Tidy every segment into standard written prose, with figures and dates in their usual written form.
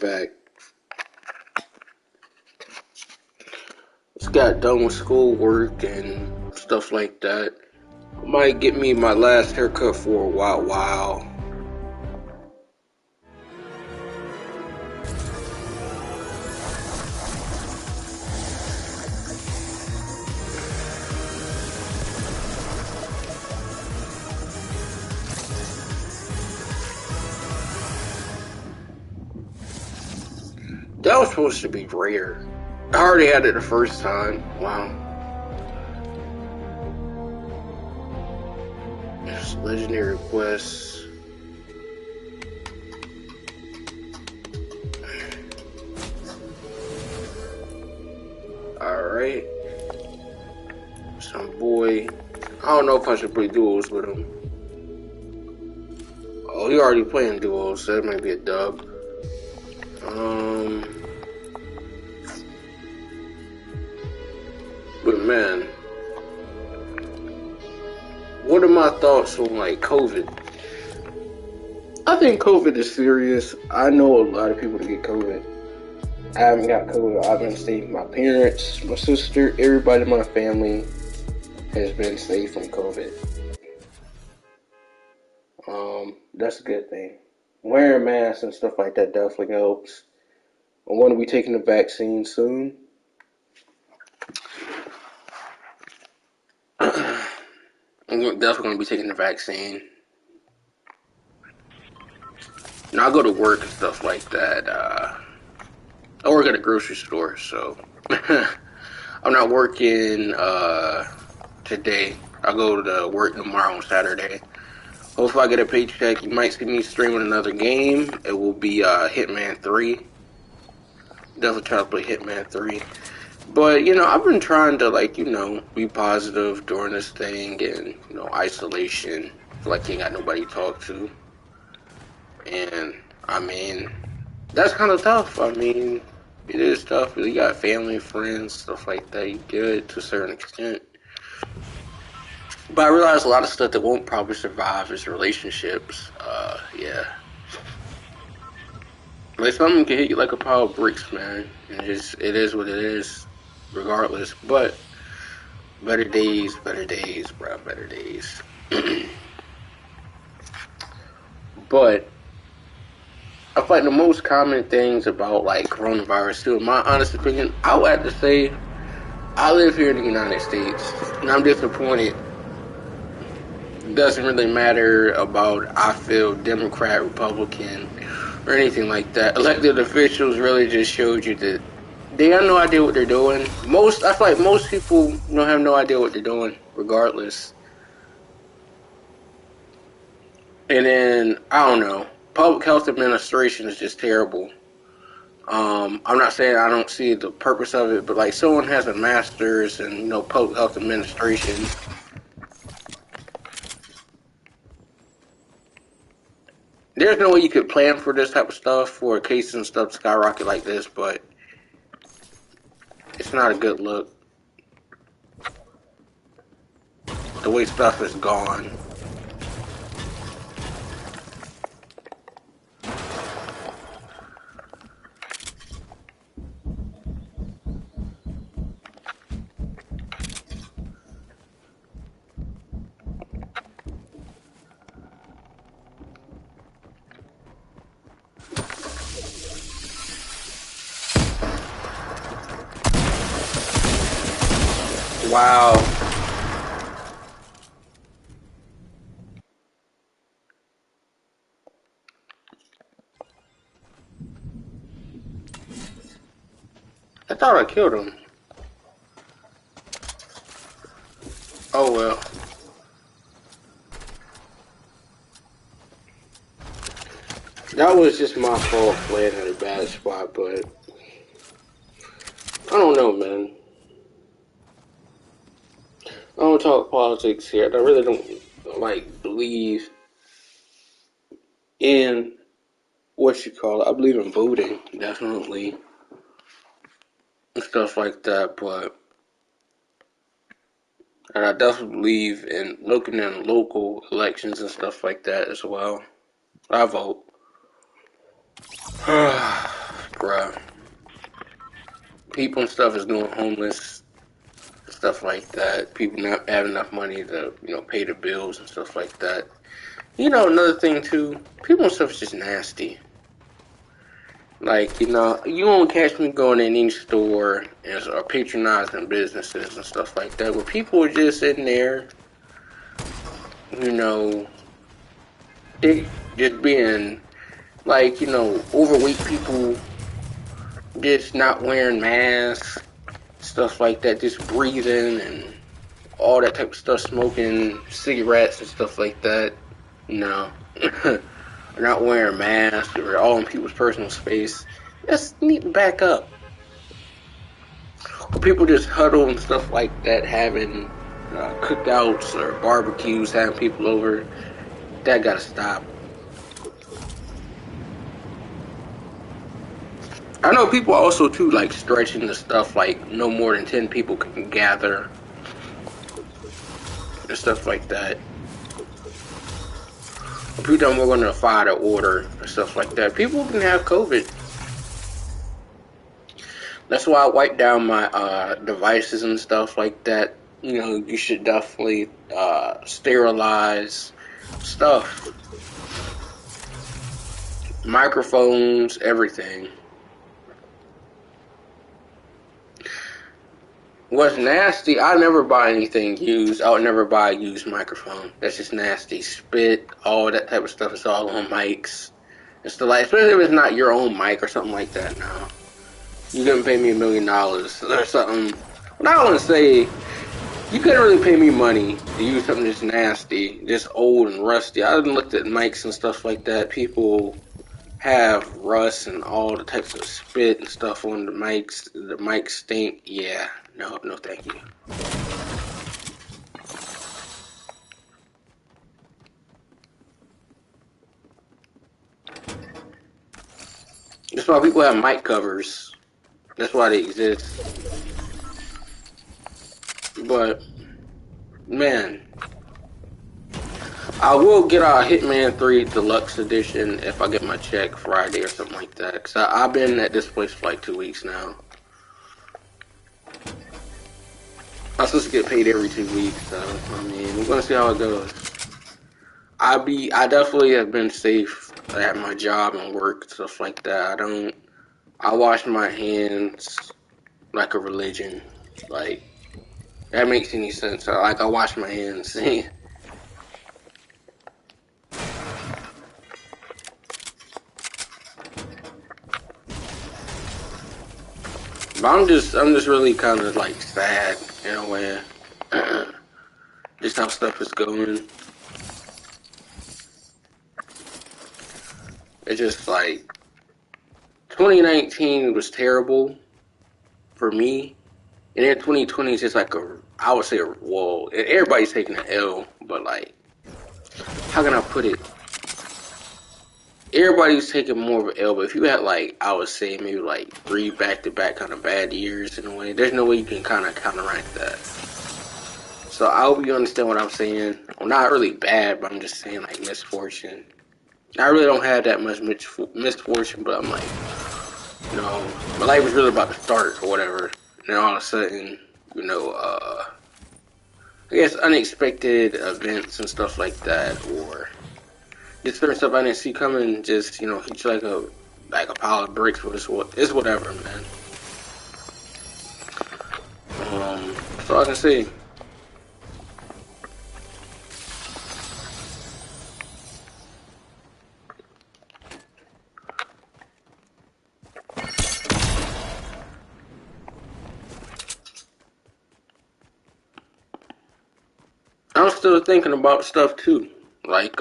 back. Just got done with schoolwork and stuff like that. I might get me my last haircut for a while. That was supposed to be rare. I already had it the first time. Wow. It's legendary quest. Alright. Some boy. I don't know if I should play duos with him. Oh, he already playing duos, so that might be a dub. But man, what are my thoughts on like COVID? I think COVID is serious. I know a lot of people that get COVID. I haven't got COVID. I've been safe. My parents, my sister, everybody in my family has been safe from COVID. That's a good thing. Wearing masks and stuff like that definitely helps. I'm going to be taking the vaccine soon. I'm definitely going to be taking the vaccine. Now I go to work and stuff like that. I work at a grocery store, so I'm not working today. I go to work tomorrow on Saturday. Hopefully I get a paycheck. You might see me streaming another game. It will be Hitman 3. Definitely try to play Hitman 3. But, I've been trying to, be positive during this thing and, isolation. Feel like you ain't got nobody to talk to. And, that's kind of tough. It is tough. You got family, friends, stuff like that. You good to a certain extent. But I realize a lot of stuff that won't probably survive is relationships. Yeah. Like, something can hit you like a pile of bricks, man. And it is what it is, regardless. But better days, bro, better days. But I feel like the most common things about like coronavirus, too, in my honest opinion, I would have to say I live here in the United States, and I'm disappointed. It doesn't really matter about, I feel, Democrat, Republican, or anything like that. Elected officials really just showed you that they have no idea what they're doing. I feel like most people have no idea what they're doing, regardless. And then, I don't know, public health administration is just terrible. I'm not saying I don't see the purpose of it, but like someone has a master's in, public health administration. There's no way you could plan for this type of stuff for a case and stuff skyrocket like this, but it's not a good look. The way stuff is gone. Wow. I thought I killed him. Oh well. That was just my fault playing at a bad spot, but I don't know, man. I don't talk politics here. I really don't believe in what you call it. I believe in voting, definitely, and stuff like that. And I definitely believe in looking in local elections and stuff like that as well. I vote. bruh, people and stuff is going homeless, stuff like that. People not having enough money to, pay the bills and stuff like that. Another thing too, people and stuff is just nasty. Like, you won't catch me going in any store or patronizing businesses and stuff like that, where people are just in there, they just being, like, overweight people, just not wearing masks, stuff like that, just breathing and all that type of stuff, smoking cigarettes and stuff like that, not wearing masks or all in people's personal space. Just need to back up. Or people just huddle and stuff like that, having cookouts or barbecues, having people over. That gotta stop. I know people also too like stretching the stuff like no more than 10 people can gather and stuff like that. People don't we're gonna defy the order and stuff like that. People can have COVID. That's why I wipe down my devices and stuff like that. You should definitely sterilize stuff. Microphones, everything. What's nasty, I never buy anything used. I would never buy a used microphone. That's just nasty. Spit, all that type of stuff is all on mics. It's the like, especially if it's not your own mic or something like that now. You're gonna pay me $1 million or something. But I want to say, you couldn't really pay me money to use something that's nasty, just old and rusty. I done looked at mics and stuff like that. People have rust and all the types of spit and stuff on the mics. The mics stink. Yeah, no, thank you. That's why people have mic covers. That's why they exist. But, man, I will get a Hitman 3 Deluxe Edition if I get my check Friday or something like that. Because I've been at this place for like 2 weeks now. I'm supposed to get paid every 2 weeks, so, I mean, we're going to see how it goes. I definitely have been safe at my job and work, stuff like that. I wash my hands like a religion. Like, that makes any sense. I wash my hands. But I'm just really kind of like sad in a way. Just how stuff is going. It's just like 2019 was terrible for me, and then 2020 is just like I would say well, everybody's taking an L, but like, how can I put it? Everybody's taking more of an L, but if you had like, I would say maybe like 3 back-to-back kind of bad years in a way, there's no way you can kind of counteract that. So I hope you understand what I'm saying. Well, not really bad, but I'm just saying like misfortune. I really don't have that much misfortune, but I'm like, my life was really about to start or whatever. And then all of a sudden, I guess unexpected events and stuff like that, or just certain stuff I didn't see coming, just, hit you like a pile of bricks, but it's whatever, man. That's all I can say. I'm still thinking about stuff too. Like,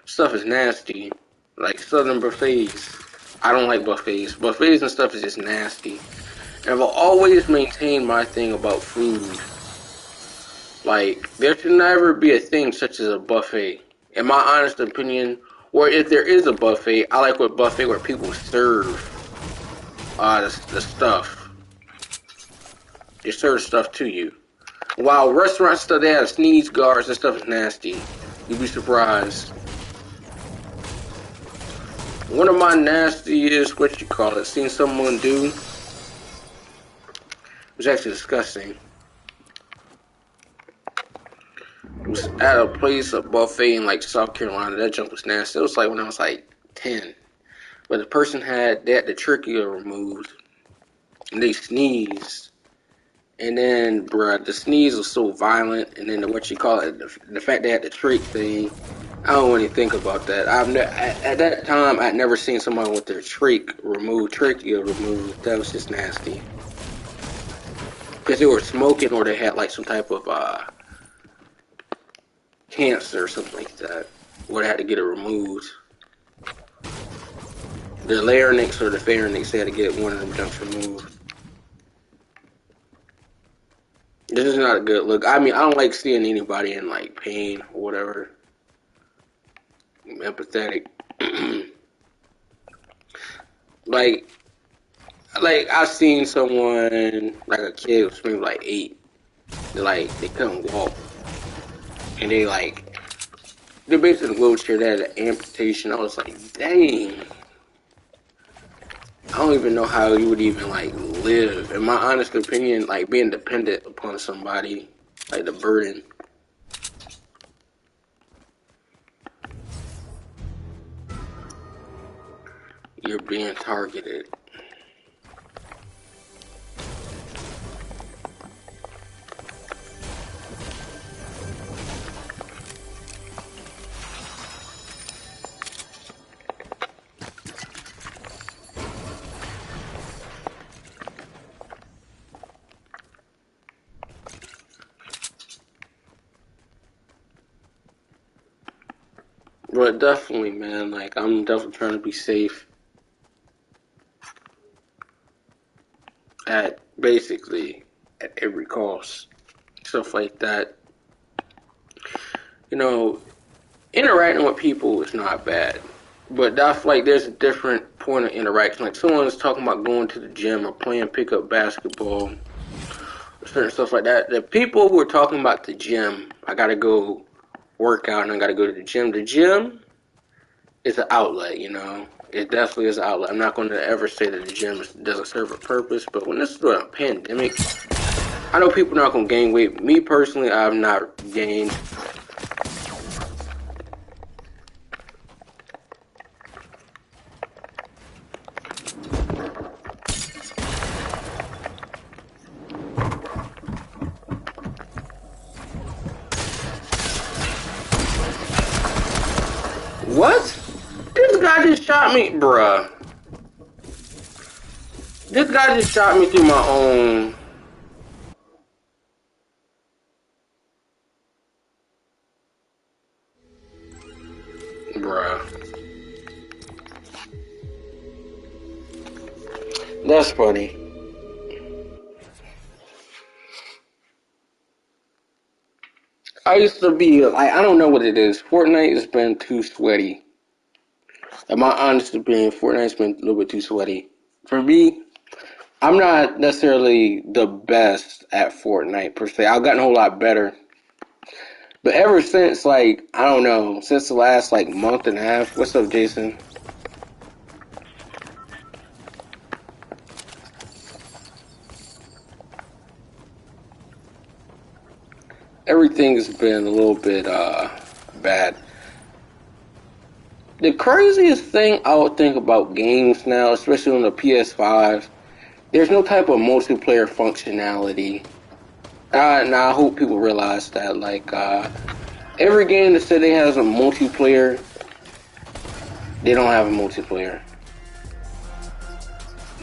stuff is nasty. Like southern buffets. I don't like buffets. Buffets and stuff is just nasty. And I've always maintained my thing about food. Like, there should never be a thing such as a buffet. In my honest opinion, or if there is a buffet, I like a buffet where people serve the stuff. They serve stuff to you. While restaurant stuff, they have sneeze guards and stuff is nasty. You'd be surprised. One of my nastiest, what you call it, seen someone do, it was actually disgusting. It was at a place, a buffet in like South Carolina. That junk was nasty. It was like when I was like 10. But the person they had the trachea removed, and they sneezed. And then, bruh, the sneeze was so violent, and then what you call it, the fact they had the trach thing, I don't really think about that. At that time, I'd never seen someone with their trachea removed. That was just nasty. Because they were smoking or they had like some type of cancer or something like that, where they had to get it removed. The larynx or the pharynx, they had to get one of them jumps removed. This is not a good look. I mean, I don't like seeing anybody in like pain or whatever. I'm empathetic. like I've seen someone like a kid was maybe like 8. They couldn't walk, and they're basically in a wheelchair. They had an amputation. I was like, dang. I don't even know how you would even like live. In my honest opinion, like being dependent upon somebody, like the burden. You're being targeted. But definitely, man, like I'm definitely trying to be safe at basically at every cost. Stuff like that. You know, interacting with people is not bad. But that's like there's a different point of interaction. Like someone's talking about going to the gym or playing pickup basketball or certain stuff like that. The people who are talking about the gym, I gotta go work out and I gotta go to the gym. The gym is an outlet, you know. It definitely is an outlet. I'm not going to ever say that the gym doesn't serve a purpose, but when this is a pandemic, I know people are not going to gain weight. Me personally, I've not gained. What? This guy just shot me, bruh. This guy just shot me through my own. Bruh. That's funny. I used to be, like, I don't know what it is. Fortnite has been too sweaty. In my honest opinion, Fortnite's been a little bit too sweaty. For me, I'm not necessarily the best at Fortnite per se. I've gotten a whole lot better. But ever since, like, I don't know, since the last, like, month and a half. What's up, Jason? Everything's been a little bit, bad. The craziest thing I would think about games now, especially on the PS5, there's no type of multiplayer functionality. And I hope people realize that, like, every game that said they has a multiplayer, they don't have a multiplayer.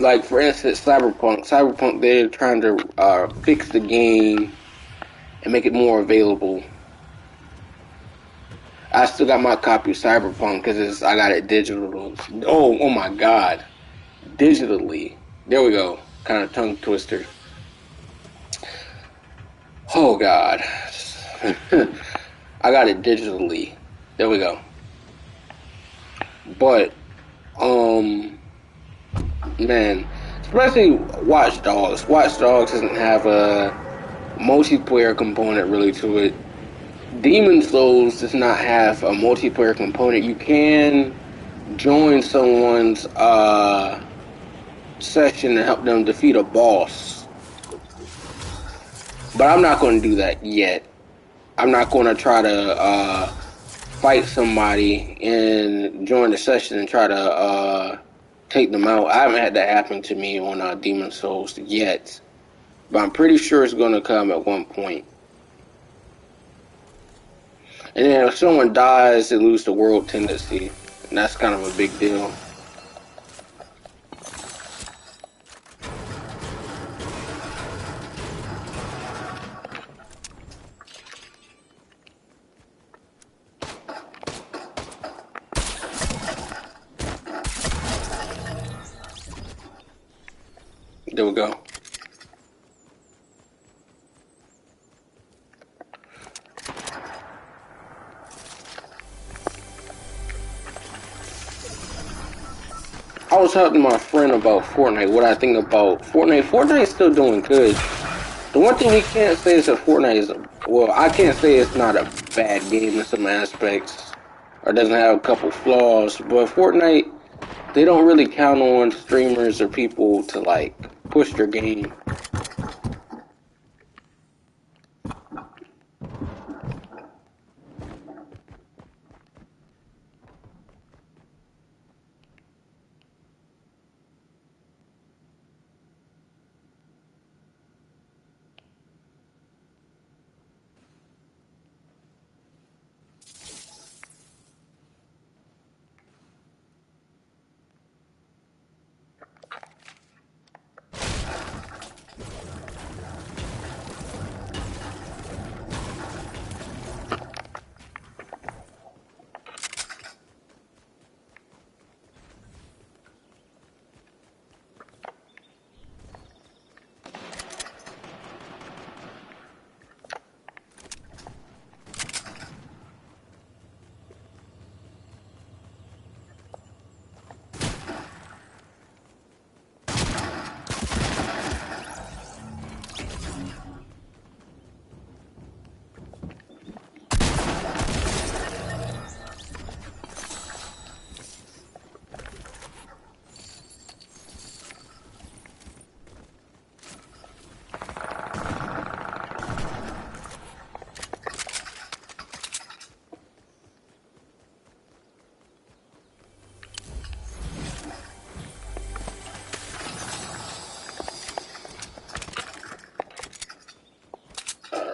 Like, for instance, Cyberpunk, they're trying to fix the game and make it more available. I still got my copy of Cyberpunk because I got it digital. Oh my God, digitally. There we go. Kind of tongue twister. Oh God, I got it digitally. There we go. But man, especially Watch Dogs. Watch Dogs doesn't have a multiplayer component really to it. Demon Souls does not have a multiplayer component. You can join someone's session and help them defeat a boss. But I'm not going to do that yet. I'm not going to try to fight somebody and join the session and try to take them out. I haven't had that happen to me on Demon Souls yet, but I'm pretty sure it's going to come at one point. And then if someone dies, they lose the world tendency, and that's kind of a big deal. There we go. I was talking to my friend about Fortnite, what I think about Fortnite. Fortnite's still doing good. The one thing he can't say is that Fortnite is, well, I can't say it's not a bad game in some aspects, or doesn't have a couple flaws, but Fortnite, they don't really count on streamers or people to, like, push their game.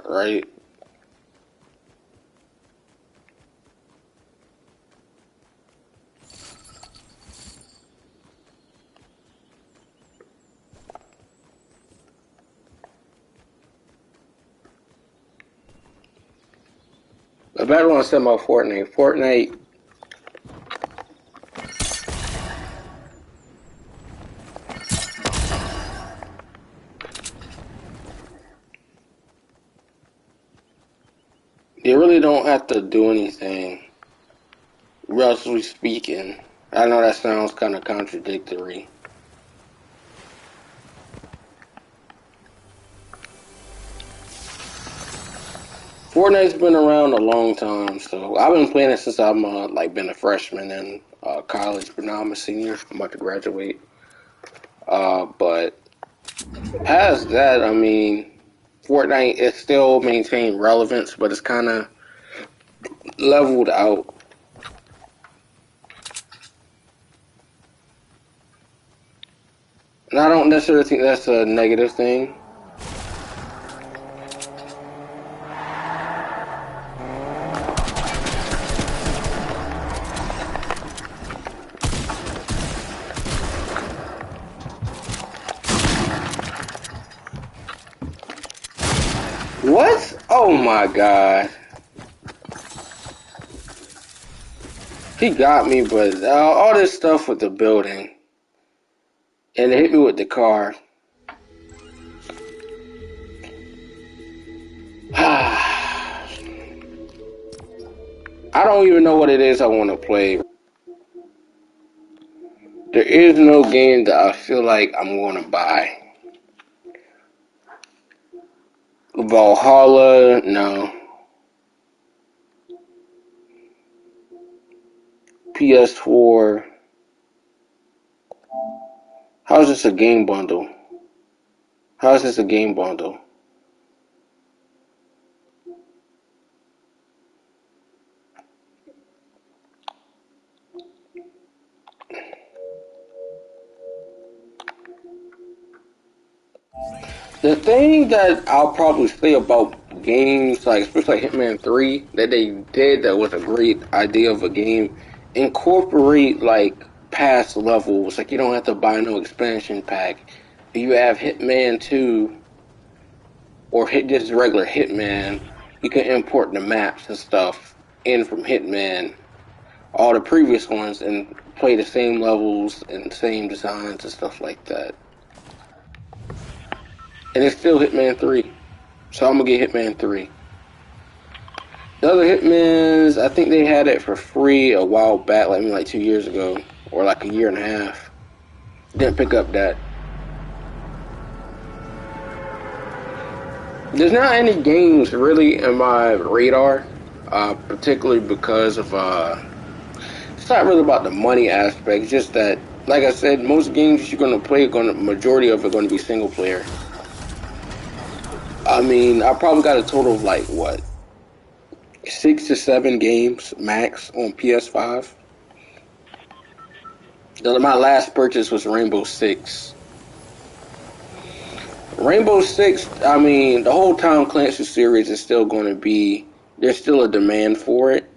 Right? But I don't want to say about Fortnite. Fortnite, they really don't have to do anything, relatively speaking. I know that sounds kind of contradictory. Fortnite's been around a long time, so I've been playing it since I'm like been a freshman in college, but now I'm a senior. I'm about to graduate. But past that, I mean, Fortnite is still maintained relevance, but it's kind of leveled out. And I don't necessarily think that's a negative thing. What? Oh my god. He got me, but all this stuff with the building. And it hit me with the car. I don't even know what it is I want to play. There is no game that I feel like I'm going to buy. Valhalla, no. PS4. How is this a game bundle? How is this a game bundle? The thing that I'll probably say about games, like especially like Hitman 3, that they did that was a great idea of a game, incorporate like past levels. Like you don't have to buy no expansion pack. If you have Hitman 2 or hit just regular Hitman, you can import the maps and stuff in from Hitman, all the previous ones, and play the same levels and same designs and stuff like that. And it's still Hitman 3. So I'm gonna get Hitman 3. The other Hitmans, I think they had it for free a while back, like maybe like 2 years ago, or like a year and a half. Didn't pick up that. There's not any games really in my radar, particularly because of it's not really about the money aspect. It's just that, like I said, most games you're gonna play, majority of it going to be single player. I mean, I probably got a total of like what 6 to 7 games max on PS5. My last purchase was Rainbow Six. Rainbow Six, I mean, the whole Tom Clancy series is still going to be, there's still a demand for it.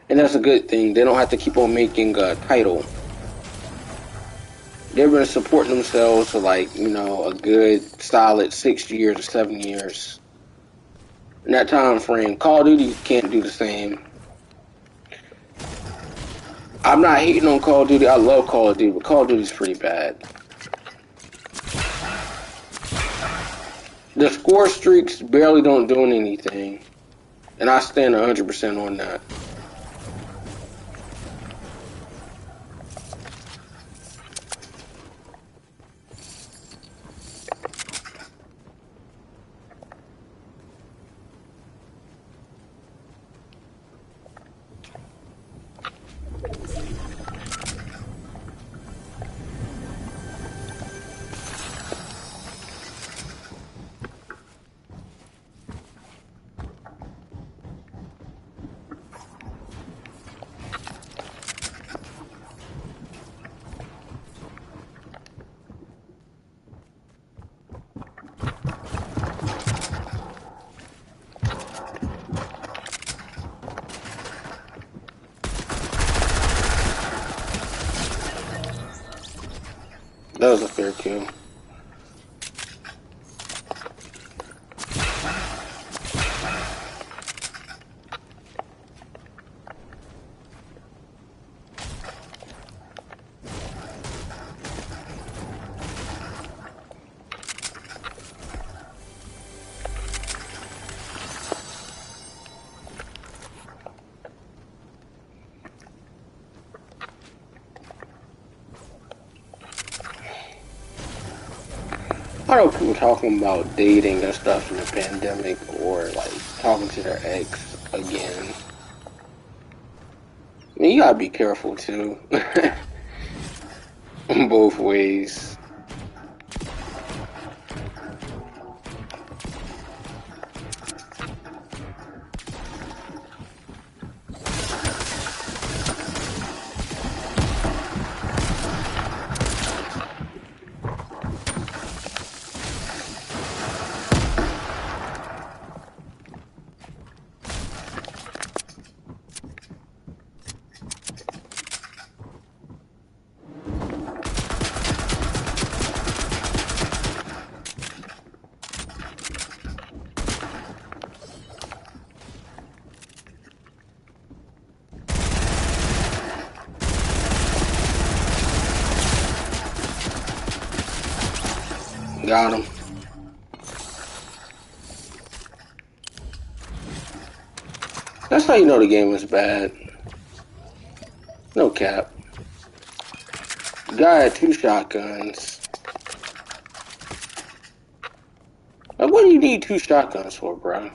And that's a good thing. They don't have to keep on making a title. They've been supporting themselves for like, a good solid 6 years or 7 years. In that time frame, Call of Duty can't do the same. I'm not hating on Call of Duty. I love Call of Duty, but Call of Duty's pretty bad. The score streaks barely don't do anything. And I stand 100% on that. That was a fair kill. I know people talking about dating and stuff in the pandemic or like talking to their ex again. I mean, you gotta be careful too. Both ways. Got him. That's how you know the game is bad. No cap. Guy had 2 shotguns. Like, what do you need 2 shotguns for, bro?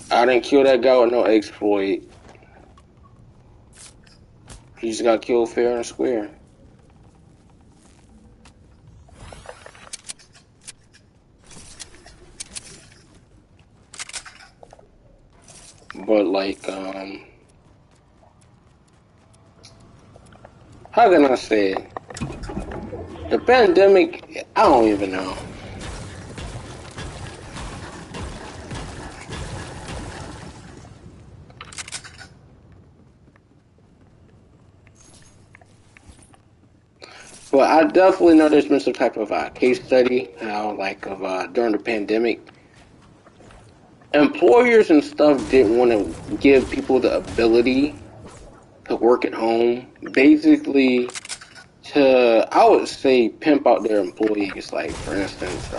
I didn't kill that guy with no exploit. He just got killed fair and square. But like, how can I say it? The pandemic, I don't even know. But I definitely know there's been some type of case study how, like, of during the pandemic, employers and stuff didn't want to give people the ability to work at home. Basically, to I would say pimp out their employees. Like, for instance,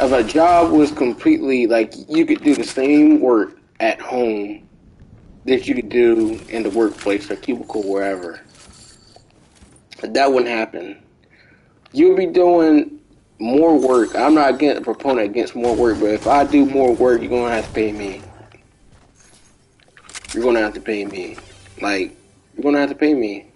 if a job was completely like you could do the same work at home that you could do in the workplace or cubicle wherever, that wouldn't happen. You'll be doing more work. I'm not against a proponent against more work, but if I do more work, you're gonna have to pay me. You're gonna have to pay me. Like, you're gonna have to pay me.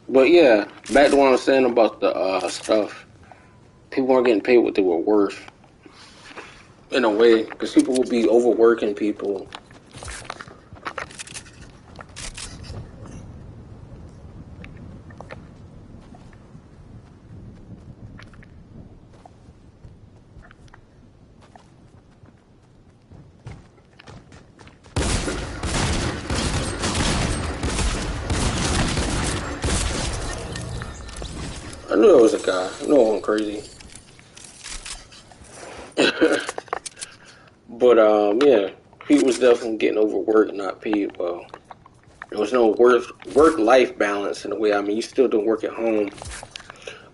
But yeah, back to what I was saying about the stuff. People aren't getting paid what they were worth in a way, because people will be overworking people. I knew it was a guy. I knew I wasn't crazy. But yeah, people was definitely getting overworked, not paid well. There was no work life balance in a way. I mean, you still do work at home,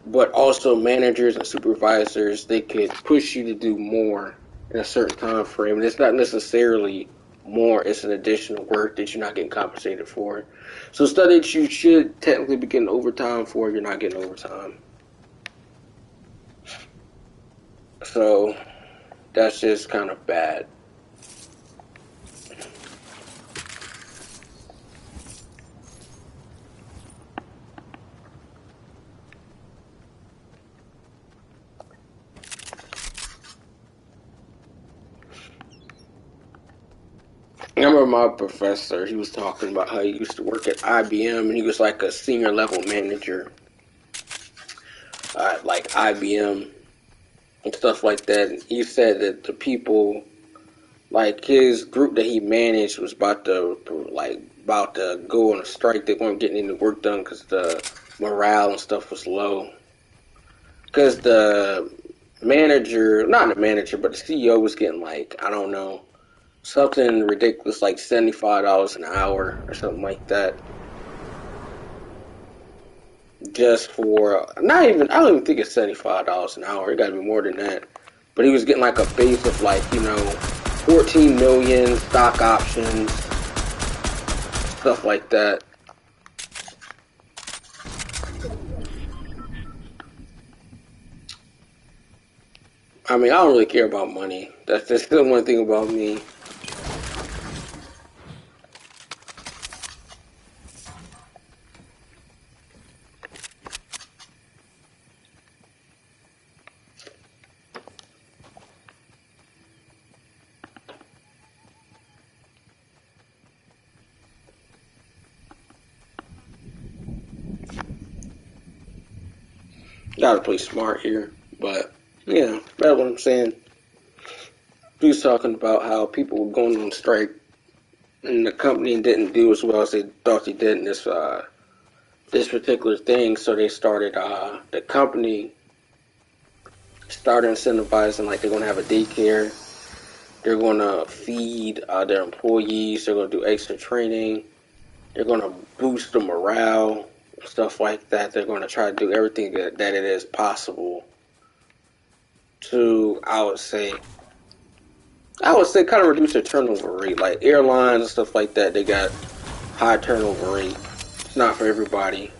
but also managers and supervisors, they could push you to do more in a certain time frame. And it's not necessarily more; it's an additional work that you're not getting compensated for. So stuff that you should technically be getting overtime for, you're not getting overtime. So that's just kind of bad. I remember my professor, he was talking about how he used to work at IBM and he was like a senior level manager at like IBM and stuff like that. And he said that the people, like his group that he managed, was about to go on a strike. They weren't getting any work done because the morale and stuff was low. Because the manager, not the manager, but the CEO was getting like, I don't know, something ridiculous like $75 an hour or something like that. Just for not even I don't even think it's $75 an hour. It gotta be more than that. But he was getting like a base of like, 14 million stock options, stuff like that. I mean, I don't really care about money. That's still one thing about me. Gotta play smart here. But yeah, that's what I'm saying. He was talking about how people were going on strike and the company didn't do as well as they thought they did in this particular thing. So they started the company started incentivizing like they're gonna have a daycare. They're gonna feed their employees. They're gonna do extra training. They're gonna boost the morale, stuff like that. They're gonna try to do everything that it is possible to, I would say, kind of reduce their turnover rate. Like airlines and stuff like that, they got high turnover rate. It's not for everybody.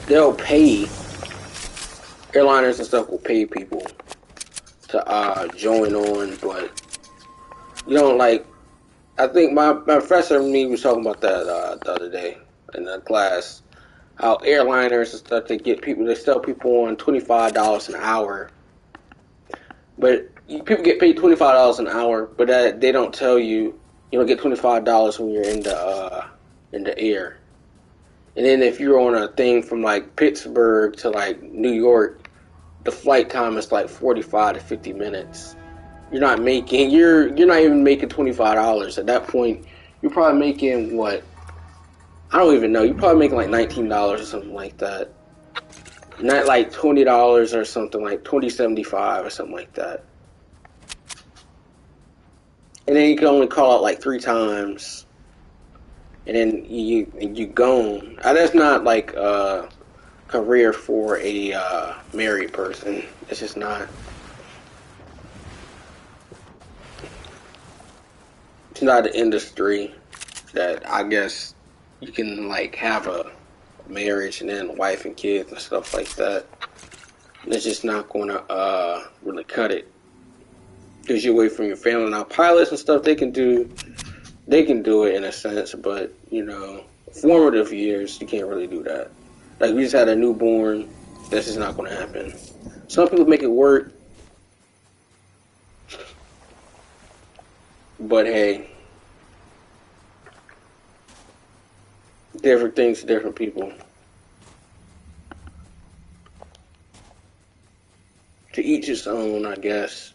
They'll pay, airliners and stuff will pay people to join on, but you don't like. I think my professor and me was talking about that the other day in the class. How airliners and stuff they sell people on $25 an hour, but people get paid $25 an hour, but they don't tell you you don't get $25 when you're in the air. And then if you're on a thing from like Pittsburgh to like New York, the flight time is like 45 to 50 minutes. You're not even making $25 at that point. You're probably making what? I don't even know. You're probably making like $19 or something like that. Not like $20 or something like $20.75 or something like that. And then you can only call out like 3 times, and then you gone. That's not like a career for a married person. It's just not. It's not an industry that I guess you can like have a marriage and then a wife and kids and stuff like that. It's just not going to really cut it because you're away from your family. Now pilots and stuff they can do it in a sense, but you know, formative years you can't really do that. Like we just had a newborn, that's just not going to happen. Some people make it work, but hey, different things to different people. To each his own, I guess.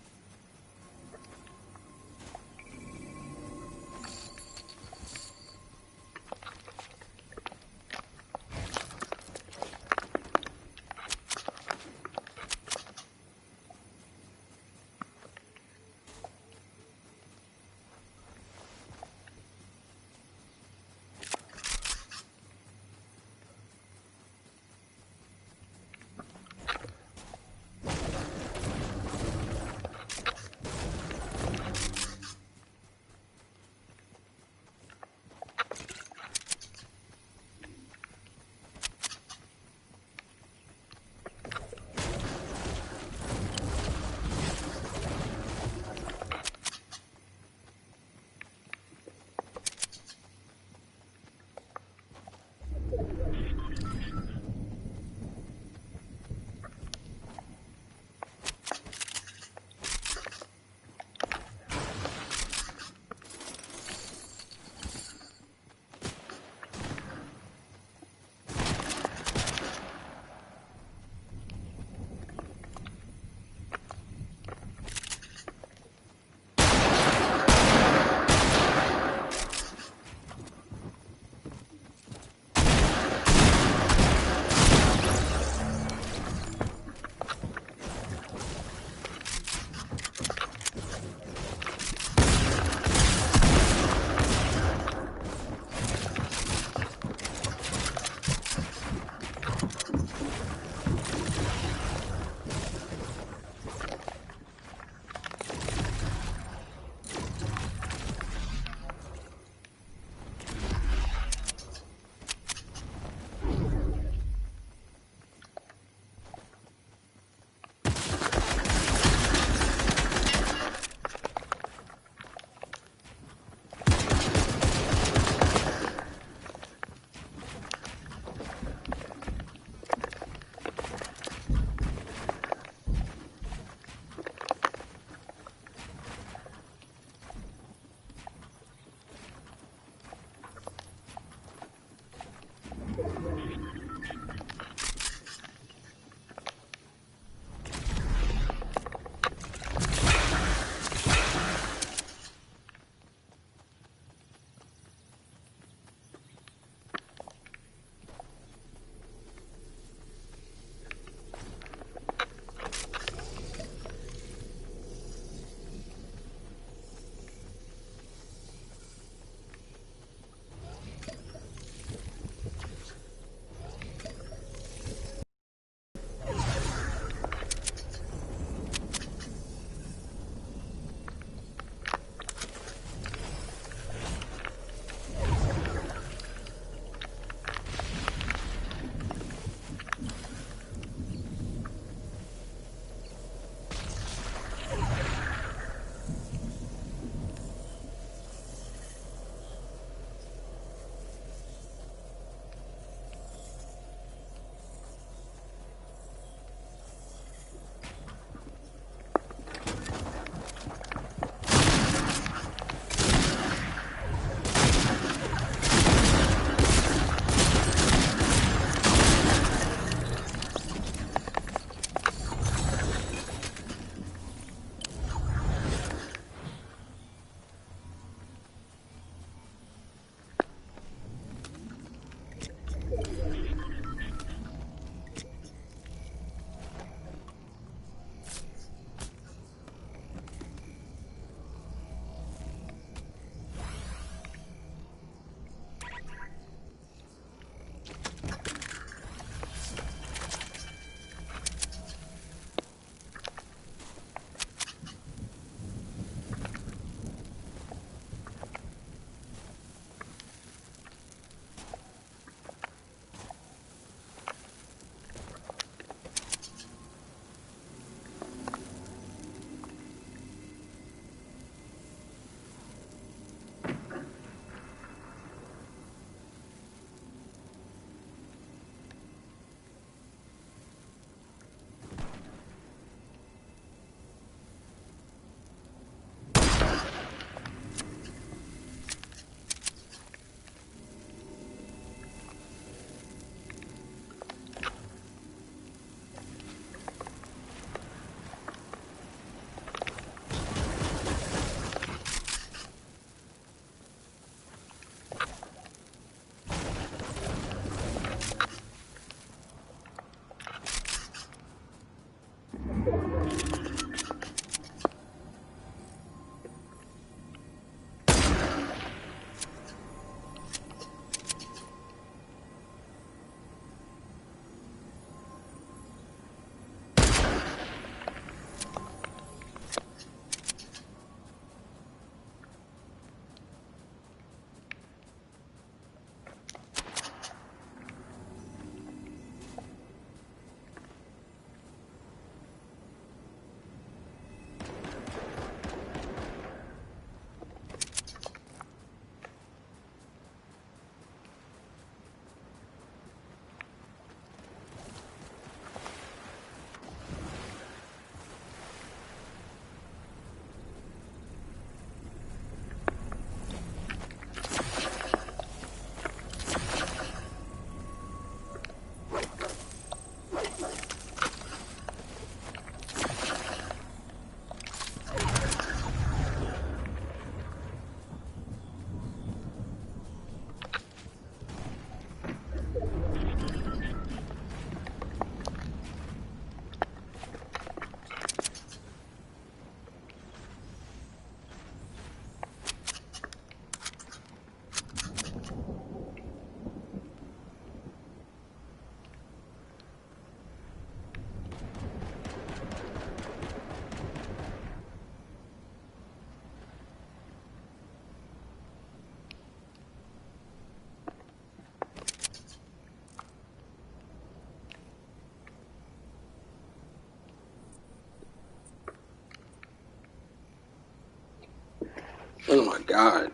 Oh my god.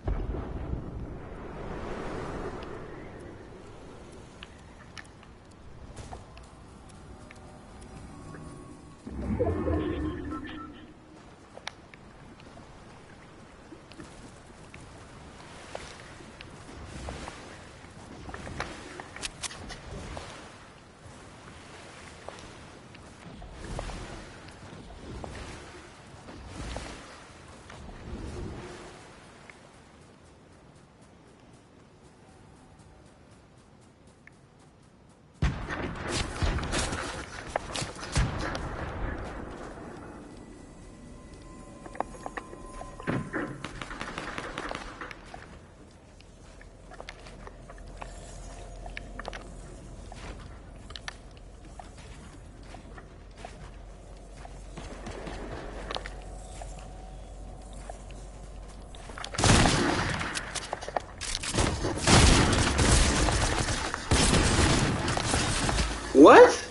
What?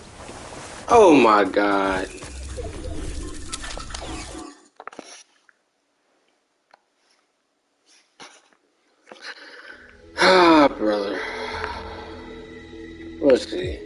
Oh my god. Ah, brother. Let's see.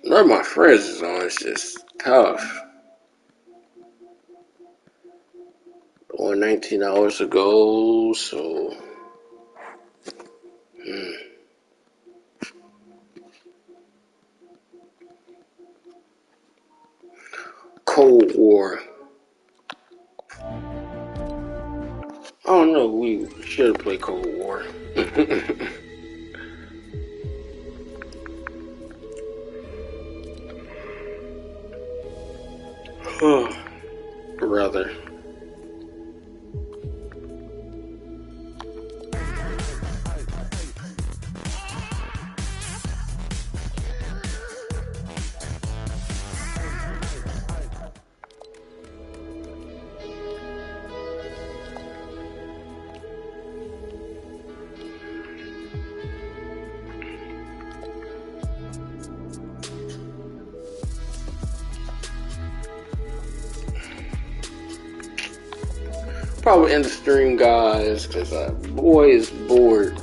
None of my friends is on. It's just tough. On 19 hours ago, so. Cold War. I don't know. We should play Cold War. Brother. Probably end the stream, guys, because boy is bored.